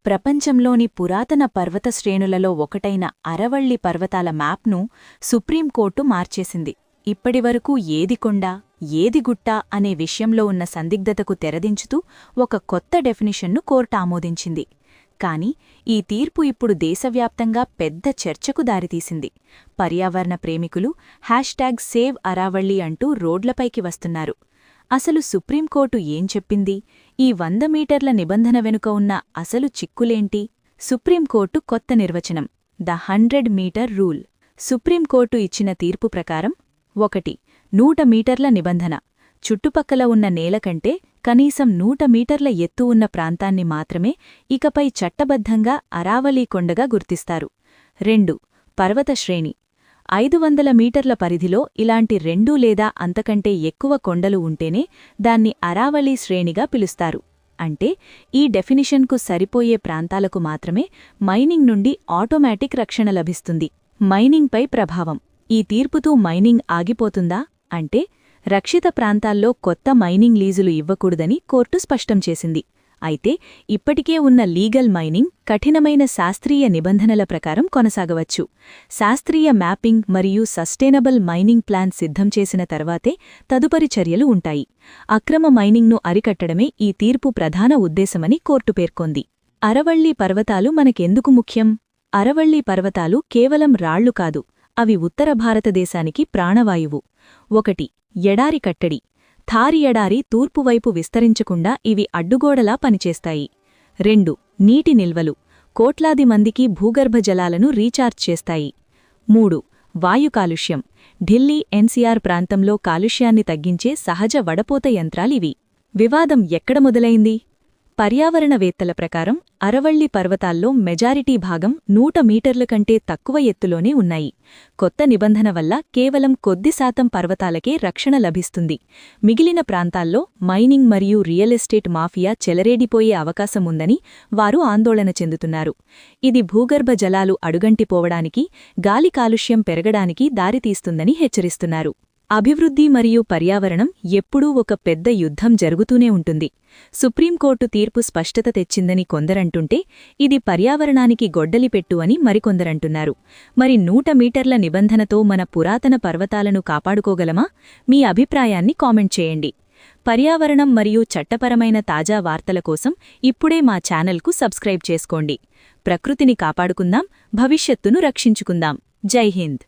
ప్రపంచంలోని పురాతన పర్వత శ్రేణులలో ఒకటైన అరవళ్లి పర్వతాల మ్యాప్ను సుప్రీంకోర్టు మార్చేసింది. ఇప్పటివరకు ఏది కొండ, ఏది గుట్ట అనే విషయంలో ఉన్న సందిగ్ధతకు తెరదించుతూ ఒక కొత్త డెఫినిషన్ను కోర్టు ఆమోదించింది. కాని ఈ తీర్పు ఇప్పుడు దేశవ్యాప్తంగా పెద్ద చర్చకు దారితీసింది. పర్యావరణ ప్రేమికులు #సేవ్ అరావళి అంటూ రోడ్లపైకి వస్తున్నారు. అసలు సుప్రీంకోర్టు ఏం చెప్పింది? ఈ 100 మీటర్ల నిబంధన వెనుక ఉన్న అసలు చిక్కులేంటి? సుప్రీంకోర్టు కొత్త నిర్వచనం, ద 100 మీటర్ రూల్. సుప్రీంకోర్టు ఇచ్చిన తీర్పు ప్రకారం 1. 100 మీటర్ల నిబంధన. చుట్టుపక్కల ఉన్న నేల కంటే కనీసం 100 మీటర్ల ఎత్తు ఉన్న ప్రాంతాన్ని మాత్రమే ఇకపై చట్టబద్ధంగా అరావళీ కొండగా గుర్తిస్తారు. 2. పర్వత శ్రేణి. 500 మీటర్ల పరిధిలో ఇలాంటి 2 లేదా అంతకంటే ఎక్కువ కొండలు ఉంటేనే దాన్ని అరావళీ శ్రేణిగా పిలుస్తారు. అంటే ఈ డెఫినిషన్కు సరిపోయే ప్రాంతాలకు మాత్రమే మైనింగ్ నుండి ఆటోమేటిక్ రక్షణ లభిస్తుంది. మైనింగ్పై ప్రభావం. ఈ తీర్పుతో మైనింగ్ ఆగిపోతుందా అంటే రక్షిత ప్రాంతాల్లో కొత్త మైనింగ్ లీజులు ఇవ్వకూడదని కోర్టు స్పష్టం చేసింది. అయితే ఇప్పటికే ఉన్న లీగల్ మైనింగ్ కఠినమైన శాస్త్రీయ నిబంధనల ప్రకారం కొనసాగవచ్చు. శాస్త్రీయ మ్యాపింగ్ మరియు సస్టైనబుల్ మైనింగ్ ప్లాన్ సిద్ధం చేసిన తర్వాతే తదుపరి చర్యలు ఉంటాయి. అక్రమ మైనింగ్ను అరికట్టడమే ఈ తీర్పు ప్రధాన ఉద్దేశమని కోర్టు పేర్కొంది. అరవళ్లి పర్వతాలు మనకెందుకు ముఖ్యం? అరవళ్లి పర్వతాలు కేవలం రాళ్లు కాదు, అవి ఉత్తర భారతదేశానికి ప్రాణవాయువు. 1. ఎడారి కట్టడి. థార్ ఎడారి తూర్పువైపు విస్తరించకుండా ఇవి అడ్డుగోడలా పనిచేస్తాయి. 2. నీటి నిల్వలు. కోట్లాది మందికి భూగర్భ జలాలను రీఛార్జ్ చేస్తాయి. 3. వాయు కాలుష్యం. ఢిల్లీ ఎన్సీఆర్ ప్రాంతంలో కాలుష్యాన్ని తగ్గించే సహజ వడపోత యంత్రాలివి. వివాదం ఎక్కడ మొదలైంది? పర్యావరణవేత్తల ప్రకారం అరవళ్లి పర్వతాల్లో మెజారిటీ భాగం 100 మీటర్ల కంటే తక్కువ ఎత్తులోనే ఉన్నాయి. కొత్త నిబంధన వల్ల కేవలం కొద్ది శాతం పర్వతాలకే రక్షణ లభిస్తుంది. మిగిలిన ప్రాంతాల్లో మైనింగ్ మరియు రియల్ ఎస్టేట్ మాఫియా చెలరేడిపోయే అవకాశముందని వారు ఆందోళన చెందుతున్నారు. ఇది భూగర్భ జలాలు అడుగంటిపోవడానికి, గాలి కాలుష్యం పెరగడానికి దారితీస్తుందని హెచ్చరిస్తున్నారు. అభివృద్ధి మరియు పర్యావరణం ఎప్పుడూ ఒక పెద్ద యుద్ధం జరుగుతూనే ఉంటుంది. సుప్రీంకోర్టు తీర్పు స్పష్టత తెచ్చిందని కొందరంటుంటే ఇది పర్యావరణానికి గొడ్డలిపెట్టు అని మరికొందరంటున్నారు. మరి 100 మీటర్ల నిబంధనతో మన పురాతన పర్వతాలను కాపాడుకోగలమా? మీ అభిప్రాయాన్ని కామెంట్ చేయండి. పర్యావరణం మరియు చట్టపరమైన తాజా వార్తల కోసం ఇప్పుడే మా ఛానల్కు సబ్స్క్రైబ్ చేసుకోండి. ప్రకృతిని కాపాడుకుందాం, భవిష్యత్తును రక్షించుకుందాం. జై హింద్.